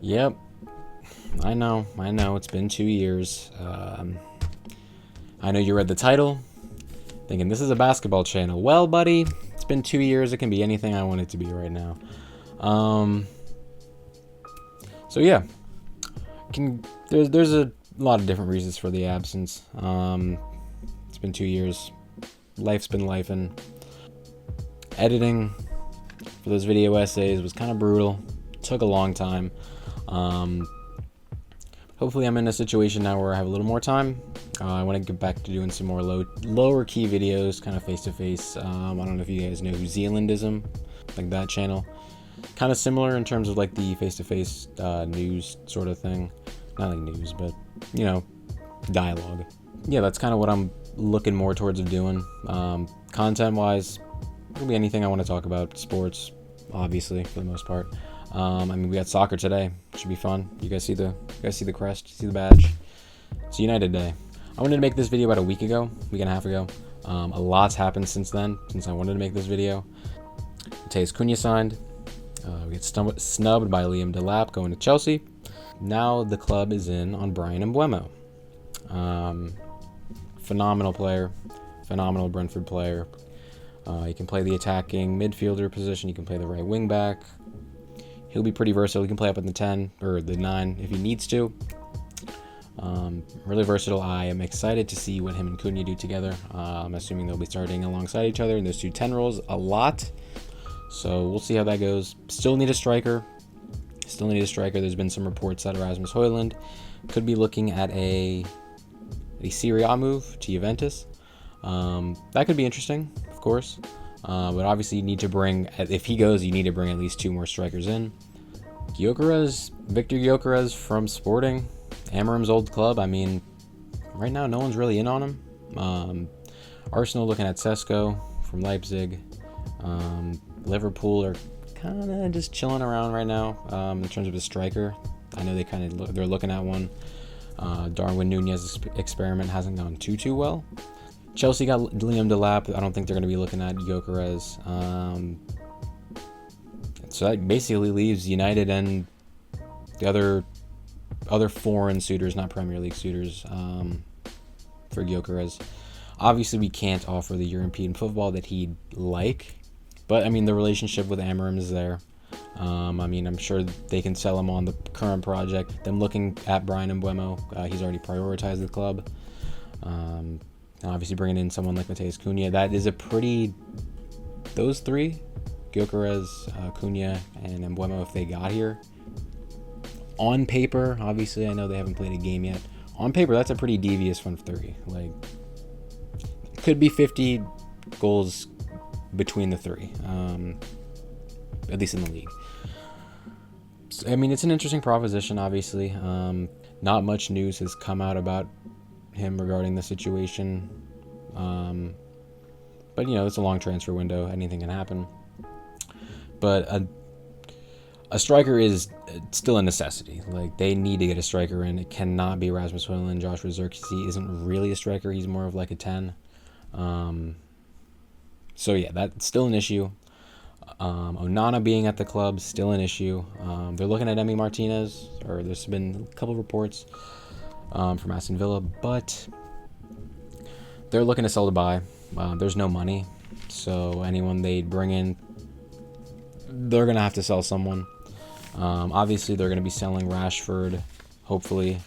Yep, I know. It's been 2 years. I know you read the title, thinking this is a basketball channel. Well, buddy, it's been 2 years. It can be anything I want it to be right now. Um, so yeah, there's a lot of different reasons for the absence. It's been 2 years. Life's been lifing. Editing for those video essays was kind of brutal. Took a long time. Hopefully I'm in a situation now where I have a little more time. I want to get back to doing some more lower key videos, kind of face to face. I don't know if you guys know Zealandism, like that channel. Kind of similar in terms of like the face to face news sort of thing. Not like news, but dialogue. Yeah, that's kind of what I'm looking more towards of doing. Content wise, it'll be anything I want to talk about. Sports, obviously, for the most part. We got soccer today. Should be fun. You guys see the crest? See the badge? It's United Day. I wanted to make this video about a week and a half ago. A lot's happened since then, since I wanted to make this video. Matheus Cunha signed. We get snubbed by Liam Delap going to Chelsea. Now the club is in on Bryan Mbeumo. Phenomenal player. Phenomenal Brentford player. He can play the attacking midfielder position. He can play the right wing back. He'll be pretty versatile. He can play up in the 10 or the 9 if he needs to. Really versatile. I am excited to see what him and Cunha do together. I'm assuming they'll be starting alongside each other in those 2 10 roles a lot. So we'll see how that goes. Still need a striker. There's been some reports that Rasmus Højlund could be looking at a Serie A move to Juventus. That could be interesting, of course. But obviously you need to bring, if he goes, you need to bring at least 2 more strikers in. Victor Gyökeres from Sporting, Amorim's old club. Right now no one's really in on him. Arsenal looking at Sesko from Leipzig. Liverpool are kind of just chilling around right now in terms of a striker. I know they're looking at one. Darwin Nunez's experiment hasn't gone too well. Chelsea got Liam Delap. I don't think they're going to be looking at Gyökeres. So that basically leaves United and the other foreign suitors, not Premier League suitors, for Gyökeres. Obviously, we can't offer the European football that he'd like, but the relationship with Amorim is there. I'm sure they can sell him on the current project. Them looking at Bryan Mbeumo, he's already prioritized the club. Obviously, bringing in someone like Matheus Cunha, that is those 3, Gyökeres, Cunha, and Mbeumo, if they got here. On paper, obviously, I know they haven't played a game yet. On paper, that's a pretty devious front 3. Could be 50 goals between the 3, at least in the league. So, it's an interesting proposition, obviously. Not much news has come out about him regarding the situation. But it's a long transfer window. Anything can happen. But a striker is still a necessity. They need to get a striker in. It cannot be Rasmus Højlund. Joshua Zirkzee isn't really a striker. He's more of like a 10. So yeah, that's still an issue. Onana being at the club, still an issue. They're looking at Emi Martinez, or there's been a couple reports from Aston Villa, but they're looking to sell to buy. There's no money, so anyone they'd bring in, they're going to have to sell someone. Obviously, they're going to be selling Rashford, hopefully.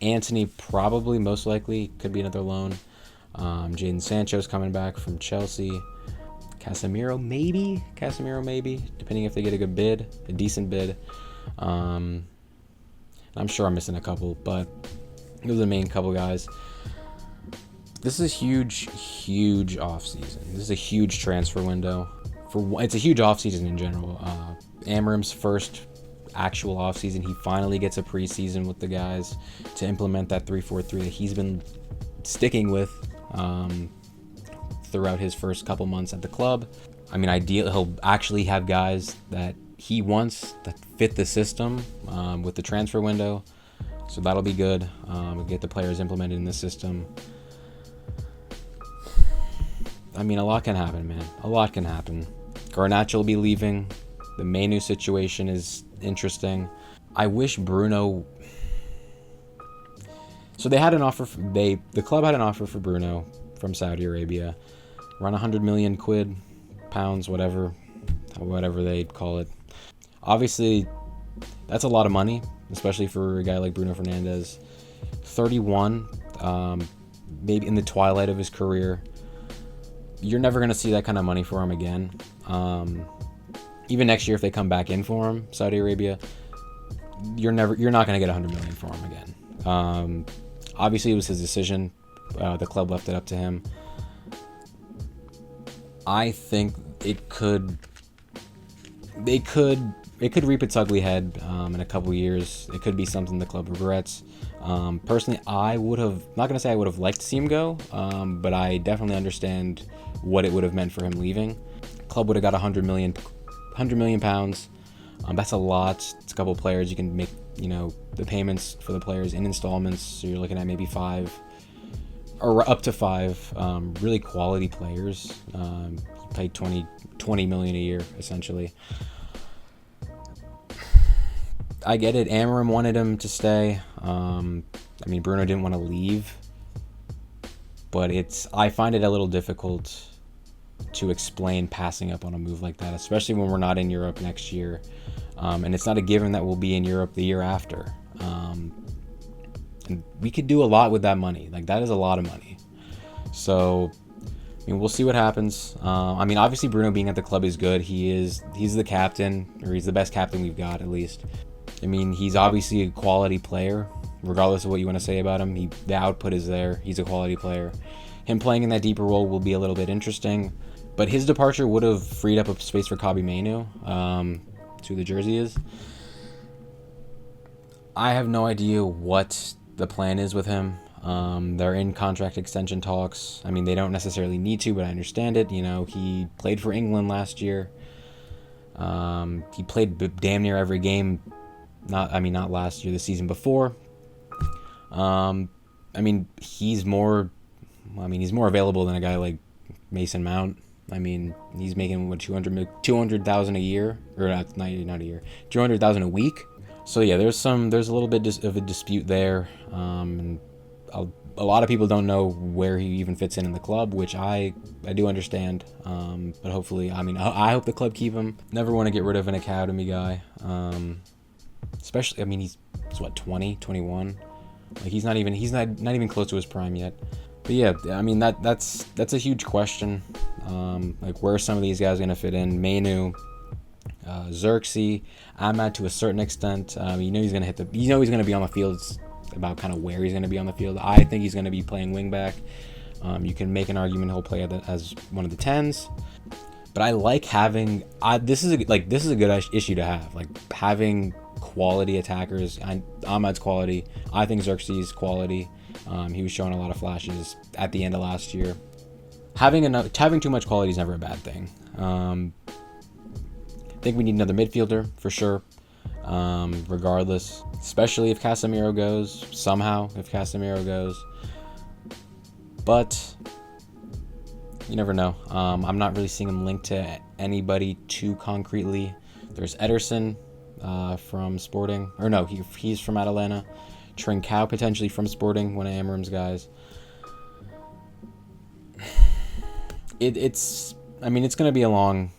Antony probably, most likely, could be another loan. Jadon Sancho's coming back from Chelsea. Casemiro maybe, depending if they get a decent bid. I'm sure I'm missing a couple, but those are the main couple guys. This is a huge offseason. This is a huge transfer window. It's a huge offseason in general. Amorim's first actual offseason. He finally gets a preseason with the guys to implement that 3-4-3 that he's been sticking with throughout his first couple months at the club. Ideally, he'll actually have guys that he wants that fit the system with the transfer window. So that'll be good. We'll get the players implemented in the system. A lot can happen, man. A lot can happen. Garnacho will be leaving. The Menu situation is interesting. I wish Bruno. So they had an offer. The club had an offer for Bruno from Saudi Arabia, around 100 million quid, pounds, whatever they call it. Obviously, that's a lot of money, especially for a guy like Bruno Fernandes. 31, maybe in the twilight of his career. You're never going to see that kind of money for him again. Even next year, if they come back in for him, Saudi Arabia, you're not going to get 100 million for him again. Obviously, it was his decision. The club left it up to him. I think it could reap its ugly head in a couple years. It could be something the club regrets. Personally, I would have, not going to say I would have liked to see him go, but I definitely understand what it would have meant for him leaving. Club would have got 100 million pounds. That's a lot. It's a couple players. You can make, the payments for the players in installments. So you're looking at maybe 5 or up to 5 really quality players. You pay 20 million a year, essentially. I get it. Amorim wanted him to stay. Bruno didn't want to leave. But I find it a little difficult to explain passing up on a move like that, especially when we're not in Europe next year. And it's not a given that we'll be in Europe the year after. And we could do a lot with that money. Like, that is a lot of money. So, we'll see what happens. Obviously Bruno being at the club is good. He's the captain, or he's the best captain we've got, at least. He's obviously a quality player, regardless of what you want to say about him. The output is there. He's a quality player. Him playing in that deeper role will be a little bit interesting. But his departure would have freed up a space for Kobbie Mainoo, who the jersey is. I have no idea what the plan is with him. They're in contract extension talks. They don't necessarily need to, but I understand it. He played for England last year. He played damn near every game. Not last year, the season before. He's more available than a guy like Mason Mount. He's making what, 200,000 a year, or not a year, 200,000 a week. So yeah, there's a little bit of a dispute there. And a lot of people don't know where he even fits in the club, which I do understand. But hopefully, I hope the club keep him. Never want to get rid of an academy guy. Especially, he's what, 20, 21. Like, he's not even close to his prime yet. But yeah, that's a huge question. Where are some of these guys going to fit in? Mainoo, Xerxes, Ahmad to a certain extent. He's going to he's going to be on the field. It's about kind of where he's going to be on the field. I think he's going to be playing wing back. You can make an argument he'll play as one of the 10s. But I like having. This is a good issue to have. Like, having quality attackers. Ahmad's quality. I think Xerxes' quality. He was showing a lot of flashes at the end of last year. Having too much quality is never a bad thing. I think we need another midfielder for sure. Regardless, especially if Casemiro goes somehow. But you never know. I'm not really seeing him linked to anybody too concretely. There's Ederson from Sporting, or no, he's from Atalanta. Trincao potentially from Sporting, one of Amorim's guys. It's going to be a long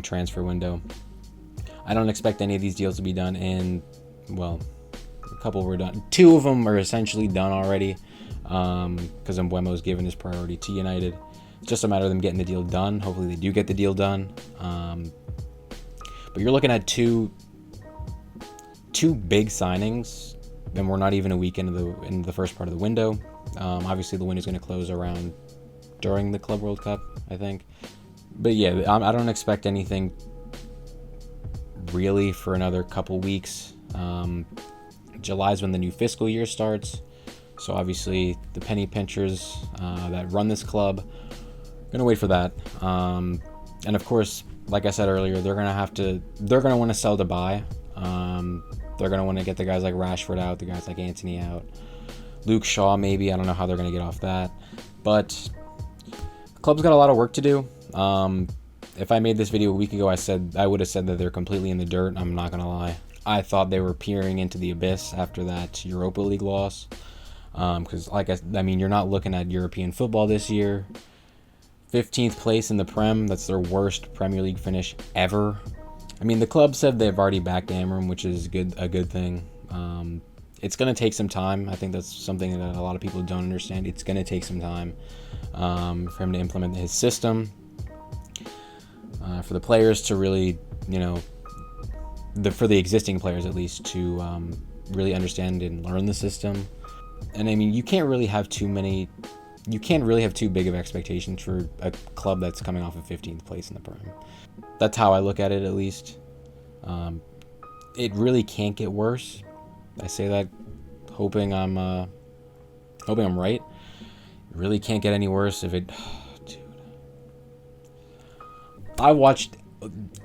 transfer window. I don't expect any of these deals to be done in, well, a couple were done. 2 of them are essentially done already, because Mbeumo's given his priority to United. It's just a matter of them getting the deal done. Hopefully they do get the deal done. But you're looking at two big signings. Then we're not even a week into the first part of the window. Obviously the window's going to close around during the Club World Cup, I think. But yeah, I don't expect anything really for another couple weeks. July's when the new fiscal year starts. So obviously the penny pinchers that run this club are going to wait for that. And of course, like I said earlier, they're going to want to sell to buy. They're going to want to get the guys like Rashford out, the guys like Antony out. Luke Shaw, maybe. I don't know how they're going to get off that. But the club's got a lot of work to do. If I made this video a week ago, I would have said that they're completely in the dirt. I'm not going to lie. I thought they were peering into the abyss after that Europa League loss. Because, I mean, you're not looking at European football this year. 15th place in the Prem, that's their worst Premier League finish ever. I mean, the club said they've already backed Amram, which is a good thing. It's going to take some time. I think that's something that a lot of people don't understand. It's going to take some time for him to implement his system, for the players to really, for the existing players at least, to really understand and learn the system. And I mean, you can't really have too big of expectations for a club that's coming off of 15th place in the Prem. That's how I look at it, at least. It really can't get worse. I say that hoping I'm right. It really can't get any worse if it... Dude. I watched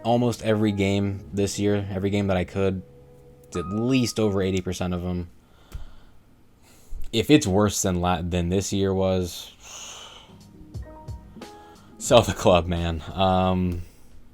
almost every game this year, every game that I could. At least over 80% of them. If it's worse than this year was, sell the club, man.